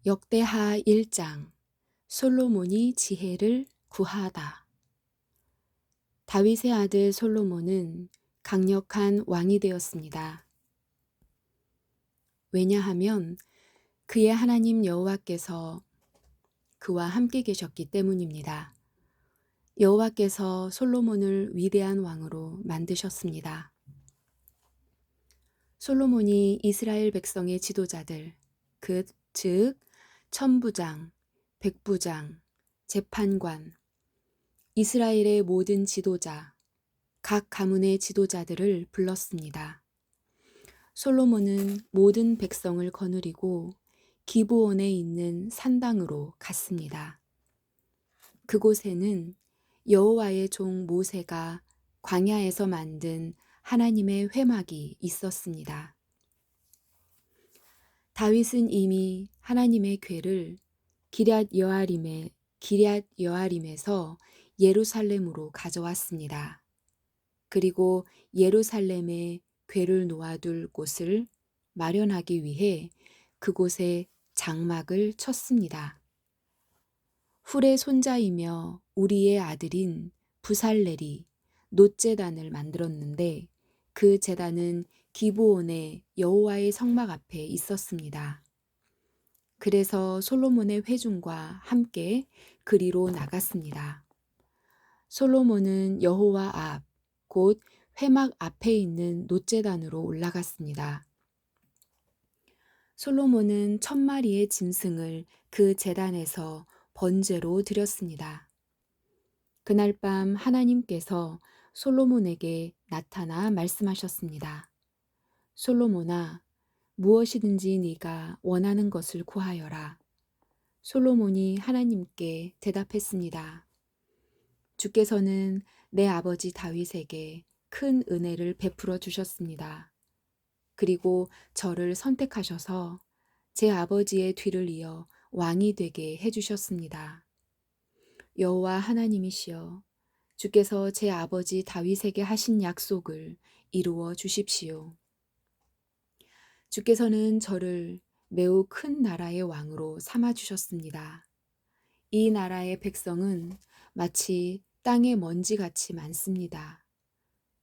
역대하 1장 솔로몬이 지혜를 구하다. 다윗의 아들 솔로몬은 강력한 왕이 되었습니다. 왜냐하면 그의 하나님 여호와께서 그와 함께 계셨기 때문입니다. 여호와께서 솔로몬을 위대한 왕으로 만드셨습니다. 솔로몬이 이스라엘 백성의 지도자들, 즉 천부장, 백부장, 재판관, 이스라엘의 모든 지도자, 각 가문의 지도자들을 불렀습니다. 솔로몬은 모든 백성을 거느리고 기브온에 있는 산당으로 갔습니다. 그곳에는 여호와의 종 모세가 광야에서 만든 하나님의 회막이 있었습니다. 다윗은 이미 하나님의 궤를 기럇 여아림에서 예루살렘으로 가져왔습니다. 그리고 예루살렘에 궤를 놓아둘 곳을 마련하기 위해 그곳에 장막을 쳤습니다. 훌의 손자이며 우리의 아들인 부살렐이 놋제단을 만들었는데 그 제단은 기브온의 여호와의 성막 앞에 있었습니다. 그래서 솔로몬의 회중과 함께 그리로 나갔습니다. 솔로몬은 여호와 앞, 곧 회막 앞에 있는 놋제단으로 올라갔습니다. 솔로몬은 1000마리의 짐승을 그 제단에서 번제로 드렸습니다. 그날 밤 하나님께서 솔로몬에게 나타나 말씀하셨습니다. 솔로몬아, 무엇이든지 네가 원하는 것을 구하여라. 솔로몬이 하나님께 대답했습니다. 주께서는 내 아버지 다윗에게 큰 은혜를 베풀어 주셨습니다. 그리고 저를 선택하셔서 제 아버지의 뒤를 이어 왕이 되게 해주셨습니다. 여호와 하나님이시여, 주께서 제 아버지 다윗에게 하신 약속을 이루어 주십시오. 주께서는 저를 매우 큰 나라의 왕으로 삼아 주셨습니다. 이 나라의 백성은 마치 땅의 먼지같이 많습니다.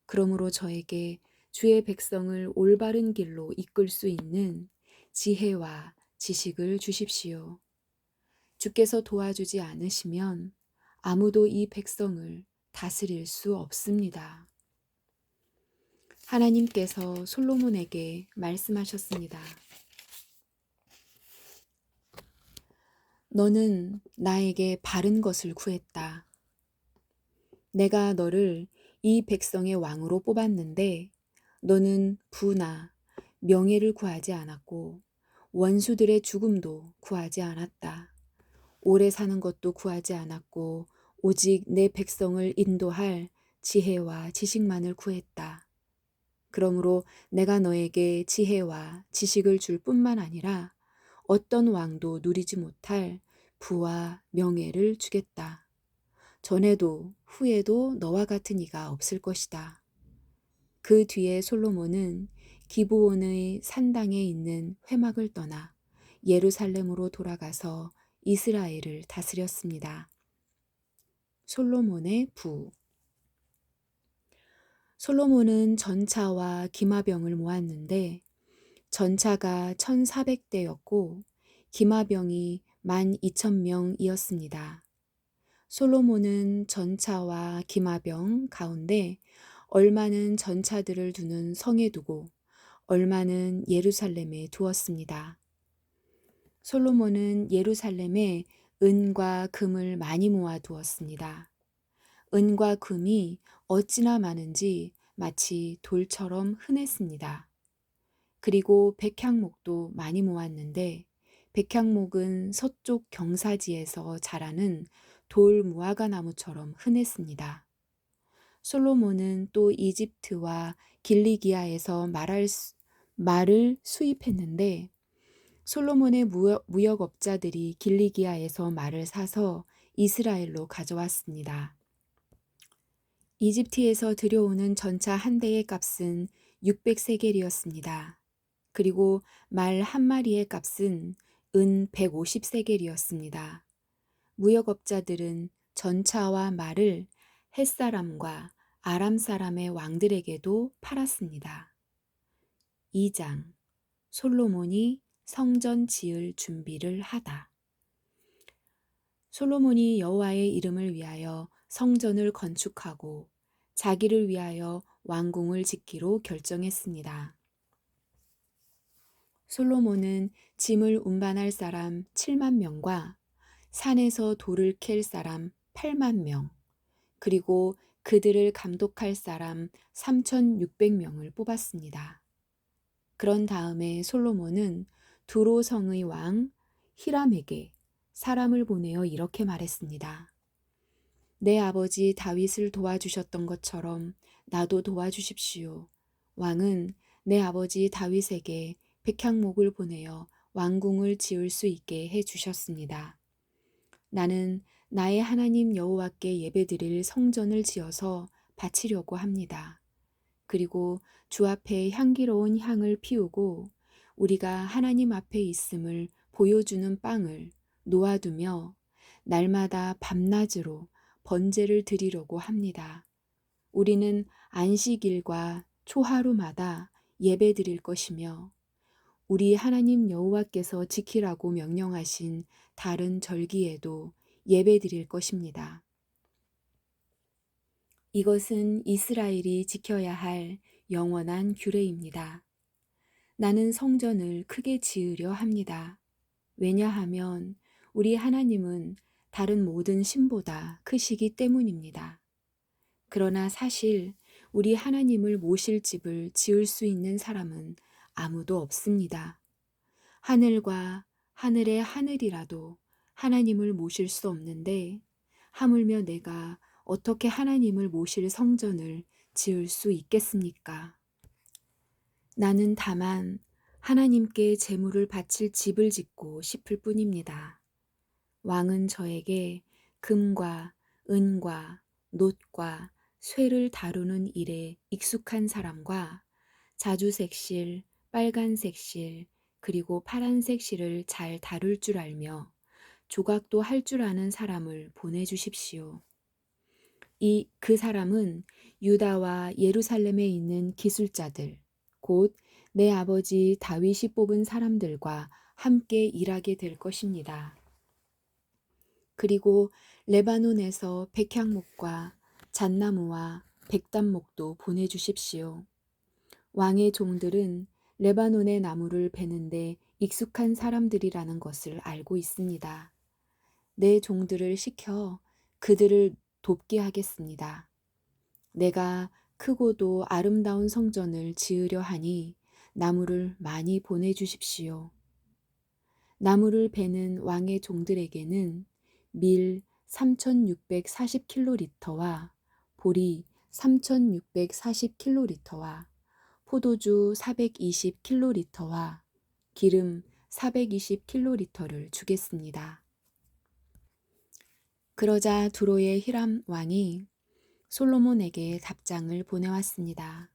그러므로 저에게 주의 백성을 올바른 길로 이끌 수 있는 지혜와 지식을 주십시오. 주께서 도와주지 않으시면 아무도 이 백성을 다스릴 수 없습니다. 하나님께서 솔로몬에게 말씀하셨습니다. 너는 나에게 바른 것을 구했다. 내가 너를 이 백성의 왕으로 뽑았는데 너는 부나 명예를 구하지 않았고 원수들의 죽음도 구하지 않았다. 오래 사는 것도 구하지 않았고 오직 내 백성을 인도할 지혜와 지식만을 구했다. 그러므로 내가 너에게 지혜와 지식을 줄 뿐만 아니라 어떤 왕도 누리지 못할 부와 명예를 주겠다. 전에도 후에도 너와 같은 이가 없을 것이다. 그 뒤에 솔로몬은 기브온의 산당에 있는 회막을 떠나 예루살렘으로 돌아가서 이스라엘을 다스렸습니다. 솔로몬의 부. 솔로몬은 전차와 기마병을 모았는데 전차가 1400대였고 기마병이 12,000명이었습니다. 솔로몬은 전차와 기마병 가운데 얼마는 전차들을 두는 성에 두고 얼마는 예루살렘에 두었습니다. 솔로몬은 예루살렘에 은과 금을 많이 모아 두었습니다. 은과 금이 어찌나 많은지 마치 돌처럼 흔했습니다. 그리고 백향목도 많이 모았는데 백향목은 서쪽 경사지에서 자라는 돌 무화과 나무처럼 흔했습니다. 솔로몬은 또 이집트와 길리기아에서 말을 수입했는데 솔로몬의 무역업자들이 길리기아에서 말을 사서 이스라엘로 가져왔습니다. 이집트에서 들여오는 전차 한 대의 값은 600세겔이었습니다. 그리고 말 한 마리의 값은 은 150세겔이었습니다. 무역업자들은 전차와 말을 헷사람과 아람 사람의 왕들에게도 팔았습니다. 2장 솔로몬이 성전 지을 준비를 하다. 솔로몬이 여호와의 이름을 위하여 성전을 건축하고 자기를 위하여 왕궁을 짓기로 결정했습니다. 솔로몬은 짐을 운반할 사람 7만 명과 산에서 돌을 캘 사람 8만 명, 그리고 그들을 감독할 사람 3,600명을 뽑았습니다. 그런 다음에 솔로몬은 두로 성의 왕 히람에게 사람을 보내어 이렇게 말했습니다. 내 아버지 다윗을 도와주셨던 것처럼 나도 도와주십시오. 왕은 내 아버지 다윗에게 백향목을 보내어 왕궁을 지을 수 있게 해 주셨습니다. 나는 나의 하나님 여호와께 예배드릴 성전을 지어서 바치려고 합니다. 그리고 주 앞에 향기로운 향을 피우고 우리가 하나님 앞에 있음을 보여주는 빵을 놓아두며 날마다 밤낮으로 번제를 드리려고 합니다. 우리는 안식일과 초하루마다 예배 드릴 것이며 우리 하나님 여호와께서 지키라고 명령하신 다른 절기에도 예배 드릴 것입니다. 이것은 이스라엘이 지켜야 할 영원한 규례입니다. 나는 성전을 크게 지으려 합니다. 왜냐하면 우리 하나님은 다른 모든 신보다 크시기 때문입니다. 그러나 사실 우리 하나님을 모실 집을 지을 수 있는 사람은 아무도 없습니다. 하늘과 하늘의 하늘이라도 하나님을 모실 수 없는데 하물며 내가 어떻게 하나님을 모실 성전을 지을 수 있겠습니까? 나는 다만 하나님께 제물을 바칠 집을 짓고 싶을 뿐입니다. 왕은 저에게 금과 은과 놋과 쇠를 다루는 일에 익숙한 사람과 자주색 실, 빨간색 실, 그리고 파란색 실을 잘 다룰 줄 알며 조각도 할 줄 아는 사람을 보내주십시오. 그 사람은 유다와 예루살렘에 있는 기술자들, 곧 내 아버지 다윗이 뽑은 사람들과 함께 일하게 될 것입니다. 그리고 레바논에서 백향목과 잣나무와 백단목도 보내주십시오. 왕의 종들은 레바논의 나무를 베는데 익숙한 사람들이라는 것을 알고 있습니다. 내 종들을 시켜 그들을 돕게 하겠습니다. 내가 크고도 아름다운 성전을 지으려 하니 나무를 많이 보내주십시오. 나무를 베는 왕의 종들에게는 밀 3,640킬로리터와 보리 3,640킬로리터와 포도주 420킬로리터와 기름 420킬로리터를 주겠습니다. 그러자 두로의 히람 왕이 솔로몬에게 답장을 보내왔습니다.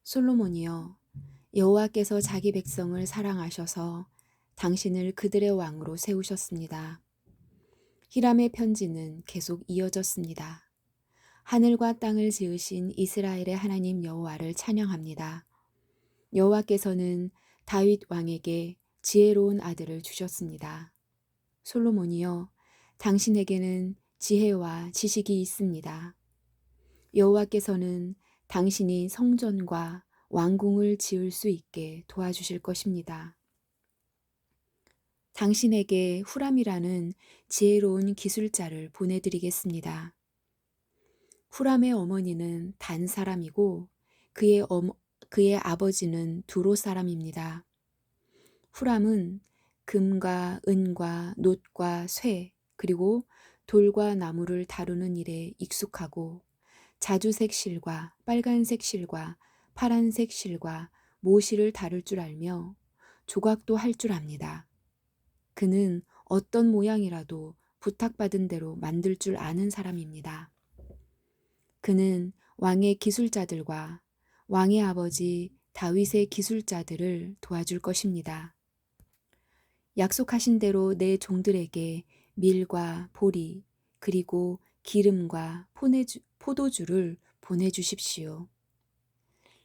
솔로몬이여, 여호와께서 자기 백성을 사랑하셔서 당신을 그들의 왕으로 세우셨습니다. 히람의 편지는 계속 이어졌습니다. 하늘과 땅을 지으신 이스라엘의 하나님 여호와를 찬양합니다. 여호와께서는 다윗 왕에게 지혜로운 아들을 주셨습니다. 솔로몬이여, 당신에게는 지혜와 지식이 있습니다. 여호와께서는 당신이 성전과 왕궁을 지을 수 있게 도와주실 것입니다. 당신에게 후람이라는 지혜로운 기술자를 보내드리겠습니다. 후람의 어머니는 단 사람이고 그의 아버지는 두로 사람입니다. 후람은 금과 은과 놋과 쇠 그리고 돌과 나무를 다루는 일에 익숙하고 자주색 실과 빨간색 실과 파란색 실과 모실을 다룰 줄 알며 조각도 할 줄 압니다. 그는 어떤 모양이라도 부탁받은 대로 만들 줄 아는 사람입니다. 그는 왕의 기술자들과 왕의 아버지 다윗의 기술자들을 도와줄 것입니다. 약속하신 대로 내 종들에게 밀과 보리 그리고 기름과 포도주를 보내주십시오.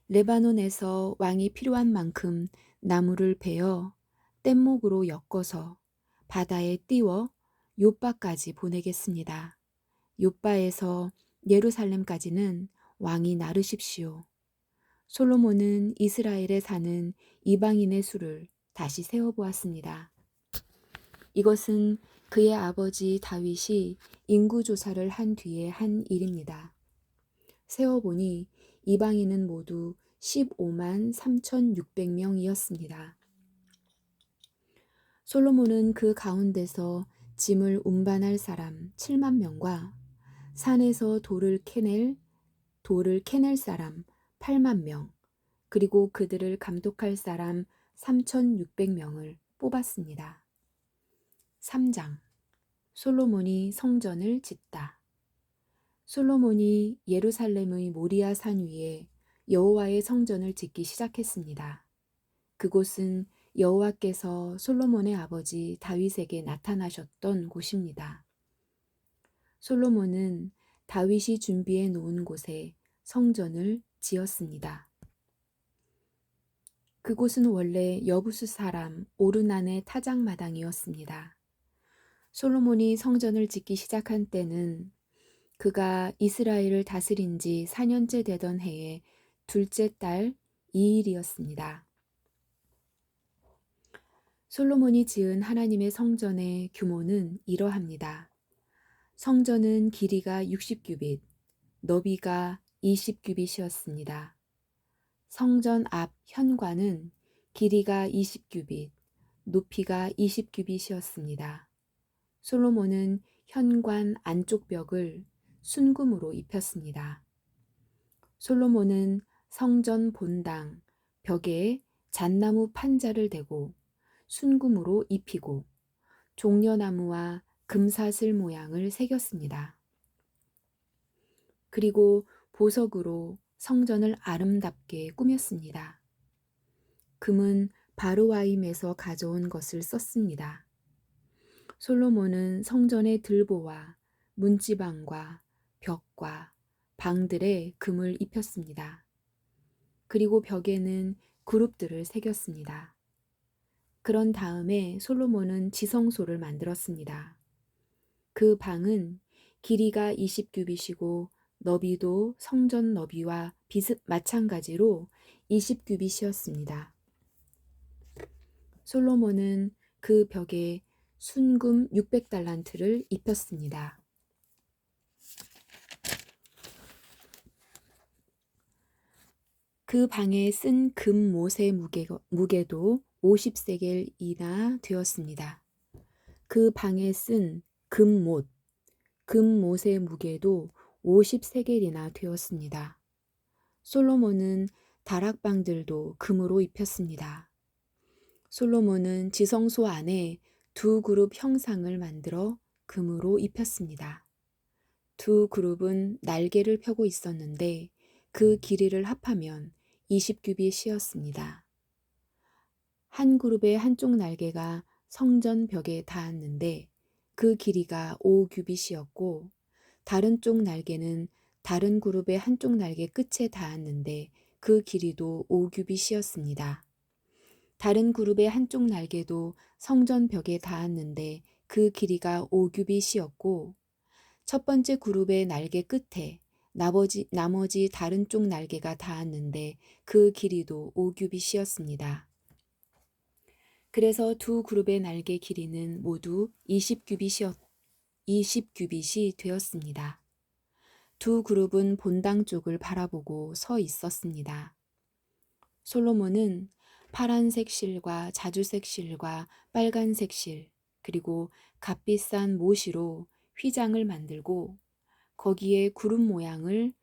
레바논에서 왕이 필요한 만큼 나무를 베어 뗏목으로 엮어서 바다에 띄워 욥바까지 보내겠습니다. 욥바에서 예루살렘까지는 왕이 나르십시오. 솔로몬은 이스라엘에 사는 이방인의 수를 다시 세어보았습니다. 이것은 그의 아버지 다윗이 인구조사를 한 뒤에 한 일입니다. 세어보니 이방인은 모두 15만 3,600명이었습니다. 솔로몬은 그 가운데서 짐을 운반할 사람 7만 명과 산에서 돌을 캐낼 사람 8만 명, 그리고 그들을 감독할 사람 3,600명을 뽑았습니다. 3장. 솔로몬이 성전을 짓다. 솔로몬이 예루살렘의 모리아 산 위에 여호와의 성전을 짓기 시작했습니다. 그곳은 여호와께서 솔로몬의 아버지 다윗에게 나타나셨던 곳입니다. 솔로몬은 다윗이 준비해 놓은 곳에 성전을 지었습니다. 그곳은 원래 여부수 사람 오르난의 타작마당이었습니다. 솔로몬이 성전을 짓기 시작한 때는 그가 이스라엘을 다스린 지 4년째 되던 해의 둘째 달 2일이었습니다. 솔로몬이 지은 하나님의 성전의 규모는 이러합니다. 성전은 길이가 60규빗, 너비가 20규빗이었습니다. 성전 앞 현관은 길이가 20규빗, 높이가 20규빗이었습니다. 솔로몬은 현관 안쪽 벽을 순금으로 입혔습니다. 솔로몬은 성전 본당 벽에 잣나무 판자를 대고 순금으로 입히고 종려나무와 금사슬 모양을 새겼습니다. 그리고 보석으로 성전을 아름답게 꾸몄습니다. 금은 바르와임에서 가져온 것을 썼습니다. 솔로몬은 성전의 들보와 문지방과 벽과 방들에 금을 입혔습니다. 그리고 벽에는 그룹들을 새겼습니다. 그런 다음에 솔로몬은 지성소를 만들었습니다. 그 방은 길이가 20규빗이고 너비도 성전 너비와 마찬가지로 20규빗이었습니다. 솔로몬은 그 벽에 순금 600달란트를 입혔습니다. 그 방에 쓴 금못의 무게도 50세겔이나 되었습니다. 그 방에 쓴 금못의 무게도 50세겔이나 되었습니다. 솔로몬은 다락방들도 금으로 입혔습니다. 솔로몬은 지성소 안에 두 그룹 형상을 만들어 금으로 입혔습니다. 두 그룹은 날개를 펴고 있었는데 그 길이를 합하면 20규빗이었습니다. 한 그룹의 한쪽 날개가 성전 벽에 닿았는데 그 길이가 5규빗이었고 다른 쪽 날개는 다른 그룹의 한쪽 날개 끝에 닿았는데 그 길이도 5규빗이었습니다. 다른 그룹의 한쪽 날개도 성전 벽에 닿았는데 그 길이가 5규빗이었고 첫 번째 그룹의 날개 끝에 나머지 다른 쪽 날개가 닿았는데 그 길이도 5규빗이었습니다. 그래서 두 그룹의 날개 길이는 모두 20규빗이 되었습니다. 두 그룹은 본당 쪽을 바라보고 서 있었습니다. 솔로몬은 파란색 실과 자주색 실과 빨간색 실 그리고 값비싼 모시로 휘장을 만들고 거기에 그룹 모양을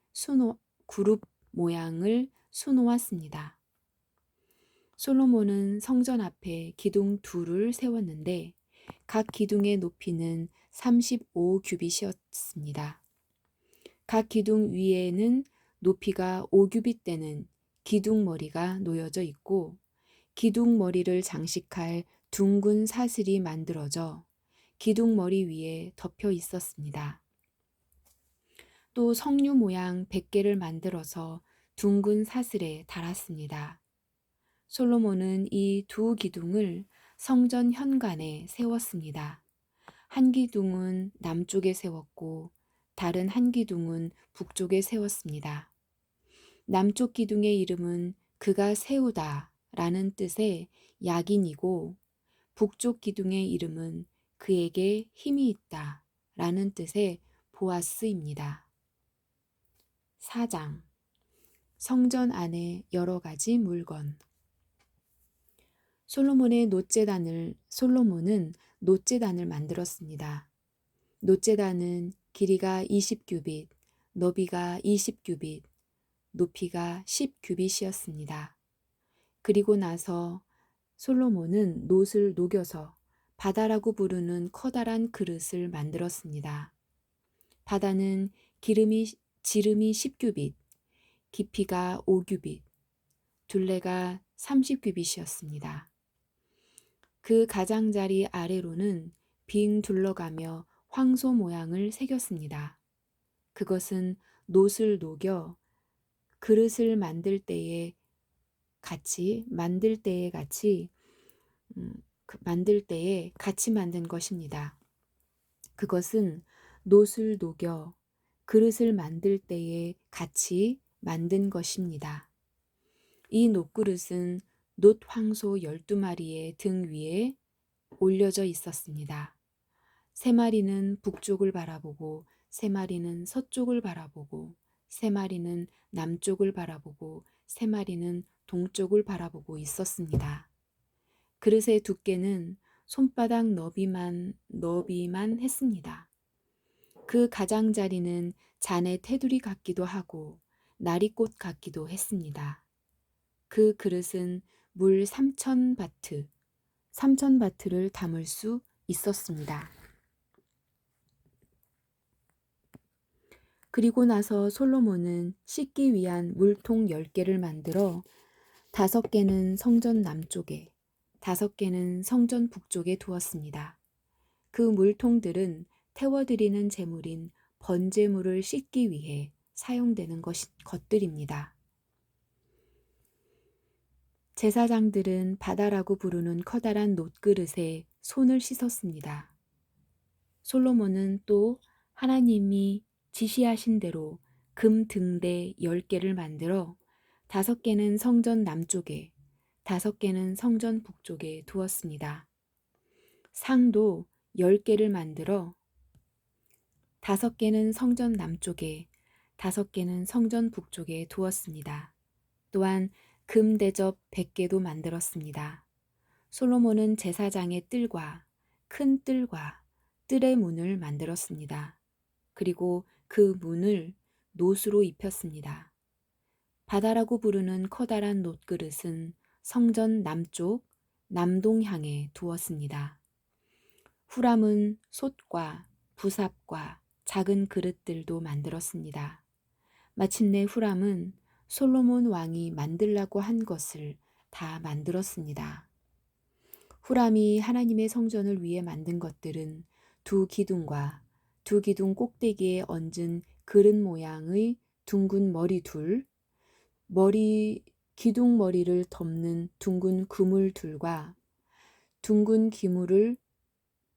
수놓았습니다. 솔로몬은 성전 앞에 기둥 둘을 세웠는데 각 기둥의 높이는 35규빗이었습니다. 각 기둥 위에는 높이가 5규빗 되는 기둥 머리가 놓여져 있고 기둥 머리를 장식할 둥근 사슬이 만들어져 기둥머리 위에 덮여 있었습니다. 또 석류 모양 100개를 만들어서 둥근 사슬에 달았습니다. 솔로몬은 이 두 기둥을 성전 현관에 세웠습니다. 한 기둥은 남쪽에 세웠고 다른 한 기둥은 북쪽에 세웠습니다. 남쪽 기둥의 이름은 그가 세우다 라는 뜻의 야긴이고 북쪽 기둥의 이름은 그에게 힘이 있다 라는 뜻의 보아스입니다. 4장 성전 안에 여러 가지 물건. 솔로몬은 놋제단을 만들었습니다. 놋제단은 길이가 20규빗, 너비가 20규빗, 높이가 10규빗이었습니다. 그리고 나서 솔로몬은 놋을 녹여서 바다라고 부르는 커다란 그릇을 만들었습니다. 바다는 지름이 10규빗, 깊이가 5규빗, 둘레가 30규빗이었습니다. 그 가장자리 아래로는 빙 둘러가며 황소 모양을 새겼습니다. 그것은 놋을 녹여 그릇을 만들 때에 같이 만든 것입니다. 그것은 놋을 녹여 그릇을 만들 때에 같이 만든 것입니다. 이 놋그릇은 놋 황소 12마리의 등 위에 올려져 있었습니다. 3마리는 북쪽을 바라보고 3마리는 서쪽을 바라보고 3마리는 남쪽을 바라보고 3마리는 동쪽을 바라보고 있었습니다. 그릇의 두께는 손바닥 너비만 했습니다. 그 가장자리는 잔의 테두리 같기도 하고 나리꽃 같기도 했습니다. 그 그릇은 물 3,000바트를 담을 수 있었습니다. 그리고 나서 솔로몬은 씻기 위한 물통 10개를 만들어 5개는 성전 남쪽에, 5개는 성전 북쪽에 두었습니다. 그 물통들은 태워드리는 제물인 번제물을 씻기 위해 사용되는 것들입니다. 제사장들은 바다라고 부르는 커다란 놋그릇에 손을 씻었습니다. 솔로몬은 또 하나님이 지시하신 대로 금 등대 10개를 만들어 5개는 성전 남쪽에, 5개는 성전 북쪽에 두었습니다. 상도 10개를 만들어 5개는 성전 남쪽에, 5개는 성전 북쪽에 두었습니다. 또한 금 대접 100개도 만들었습니다. 솔로몬은 제사장의 뜰과 큰 뜰과 뜰의 문을 만들었습니다. 그리고 그 문을 놋으로 입혔습니다. 바다라고 부르는 커다란 놋그릇은 성전 남쪽, 남동향에 두었습니다. 후람은 솥과 부삽과 작은 그릇들도 만들었습니다. 마침내 후람은 솔로몬 왕이 만들라고 한 것을 다 만들었습니다. 후람이 하나님의 성전을 위해 만든 것들은 두 기둥과 두 기둥 꼭대기에 얹은 그릇 모양의 둥근 머리 둘, 기둥 머리를 덮는 둥근 그물 둘과 둥근 기물을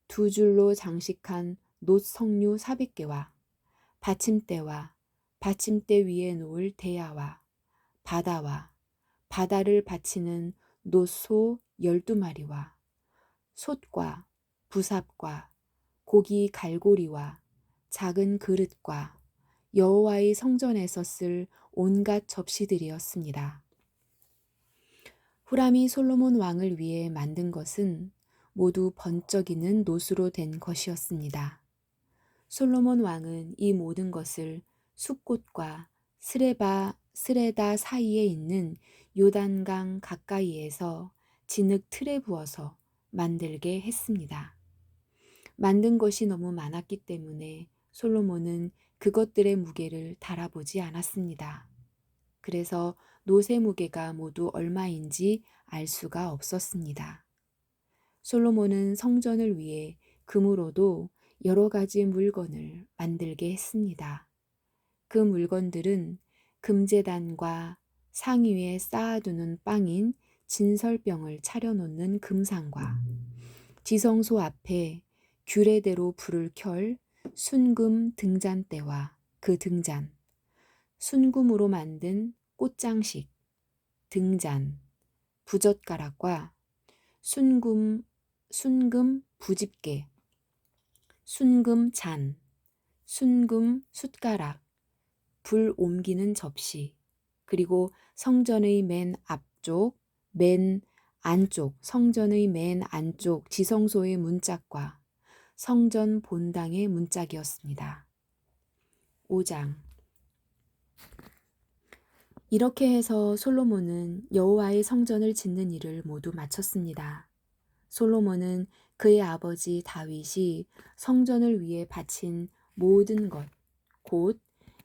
두 줄로 장식한 놋 석류 400개와 받침대와 받침대 위에 놓을 대야와 바다와 바다를 받치는 놋소 12마리와 솥과 부삽과 고기 갈고리와 작은 그릇과 여호와의 성전에서 쓸 온갖 접시들이었습니다. 후람이 솔로몬 왕을 위해 만든 것은 모두 번쩍이는 놋으로 된 것이었습니다. 솔로몬 왕은 이 모든 것을 숫꽃과 스레다 사이에 있는 요단강 가까이에서 진흙 틀에 부어서 만들게 했습니다. 만든 것이 너무 많았기 때문에 솔로몬은 그것들의 무게를 달아보지 않았습니다. 그래서 놋의 무게가 모두 얼마인지 알 수가 없었습니다. 솔로몬은 성전을 위해 금으로도 여러 가지 물건을 만들게 했습니다. 그 물건들은 금제단과 상위 위에 쌓아두는 빵인 진설병을 차려놓는 금상과 지성소 앞에 규례대로 불을 켤 순금 등잔대와 그 등잔, 순금으로 만든 꽃장식, 등잔, 부젓가락과 순금 부집개, 순금 잔, 순금 숟가락, 불 옮기는 접시, 그리고 성전의 맨 앞쪽, 맨 안쪽, 성전의 맨 안쪽 지성소의 문짝과 성전 본당의 문짝이었습니다. 5장. 이렇게 해서 솔로몬은 여호와의 성전을 짓는 일을 모두 마쳤습니다. 솔로몬은 그의 아버지 다윗이 성전을 위해 바친 모든 것, 곧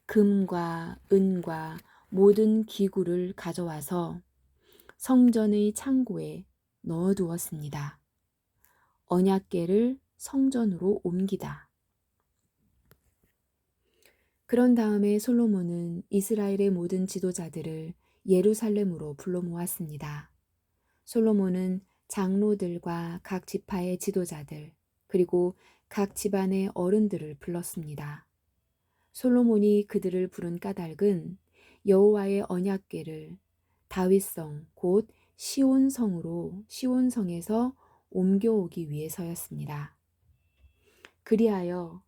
금과 은과 모든 기구를 가져와서 성전의 창고에 넣어두었습니다. 언약궤를 성전으로 옮기다. 그런 다음에 솔로몬은 이스라엘의 모든 지도자들을 예루살렘으로 불러 모았습니다. 솔로몬은 장로들과 각 지파의 지도자들, 그리고 각 집안의 어른들을 불렀습니다. 솔로몬이 그들을 부른 까닭은 여호와의 언약궤를 다윗성 곧 시온성에서 옮겨오기 위해서였습니다. 그리하여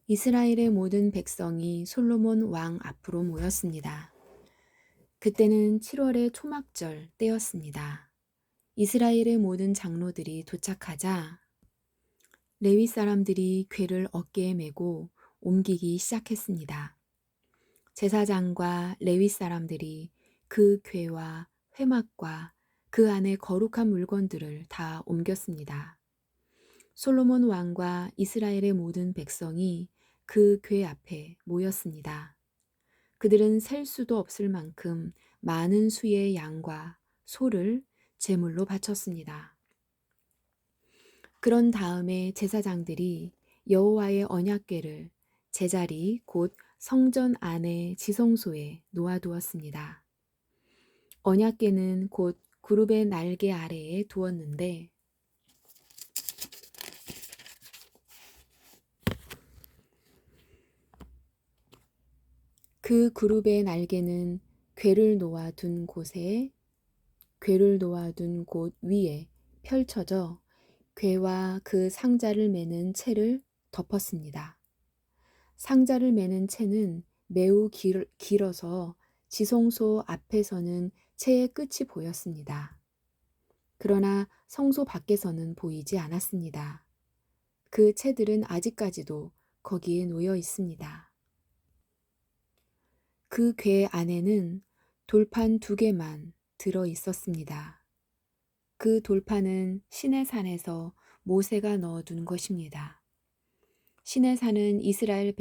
이스라엘의 모든 백성이 솔로몬 왕 앞으로 모였습니다. 그때는 7월의 초막절 때였습니다. 이스라엘의 모든 장로들이 도착하자 레위 사람들이 궤를 어깨에 메고 옮기기 시작했습니다. 제사장과 레위 사람들이 그 궤와 회막과 그 안에 거룩한 물건들을 다 옮겼습니다. 솔로몬 왕과 이스라엘의 모든 백성이 그 궤 앞에 모였습니다. 그들은 셀 수도 없을 만큼 많은 수의 양과 소를 제물로 바쳤습니다. 그런 다음에 제사장들이 여호와의 언약궤를 제자리 곧 성전 안의 지성소에 놓아두었습니다. 언약궤는 곧 그룹의 날개 아래에 두었는데 그 그룹의 날개는 궤를 놓아둔 곳 위에 펼쳐져 궤와 그 상자를 매는 채를 덮었습니다. 상자를 매는 채는 매우 길어서 지성소 앞에서는 채의 끝이 보였습니다. 그러나 성소 밖에서는 보이지 않았습니다. 그 채들은 아직까지도 거기에 놓여 있습니다. 그 궤 안에는 돌판 2개만 들어 있었습니다. 그 돌판은 시내산에서 모세가 넣어둔 것입니다. 시내산은 이스라엘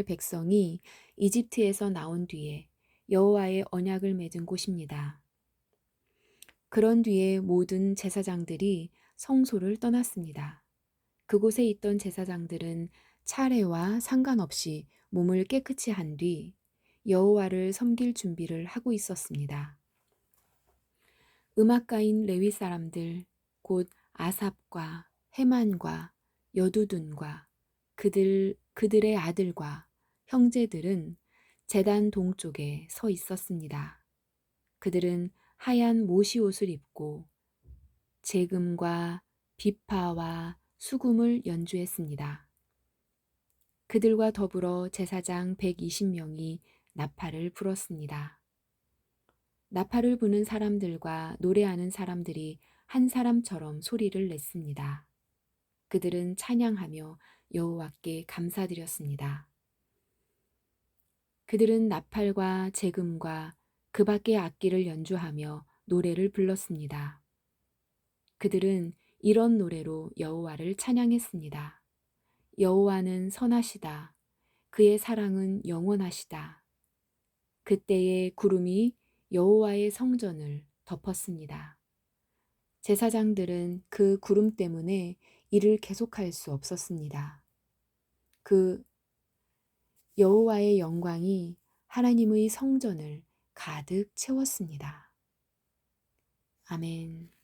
백성이 이집트에서 나온 뒤에 여호와의 언약을 맺은 곳입니다. 그런 뒤에 모든 제사장들이 성소를 떠났습니다. 그곳에 있던 제사장들은 차례와 상관없이 몸을 깨끗이 한 뒤 여호와를 섬길 준비를 하고 있었습니다. 음악가인 레위 사람들 곧 아삽과 헤만과 여두둔과 그들의 아들과 형제들은 제단 동쪽에 서 있었습니다. 그들은 하얀 모시옷을 입고 제금과 비파와 수금을 연주했습니다. 그들과 더불어 제사장 120명이 나팔을 불었습니다. 나팔을 부는 사람들과 노래하는 사람들이 한 사람처럼 소리를 냈습니다. 그들은 찬양하며 여호와께 감사드렸습니다. 그들은 나팔과 제금과 그 밖의 악기를 연주하며 노래를 불렀습니다. 그들은 이런 노래로 여호와를 찬양했습니다. 여호와는 선하시다. 그의 사랑은 영원하시다. 그때에 구름이 여호와의 성전을 덮었습니다. 제사장들은 그 구름 때문에 일을 계속할 수 없었습니다. 그 여호와의 영광이 하나님의 성전을 가득 채웠습니다. 아멘.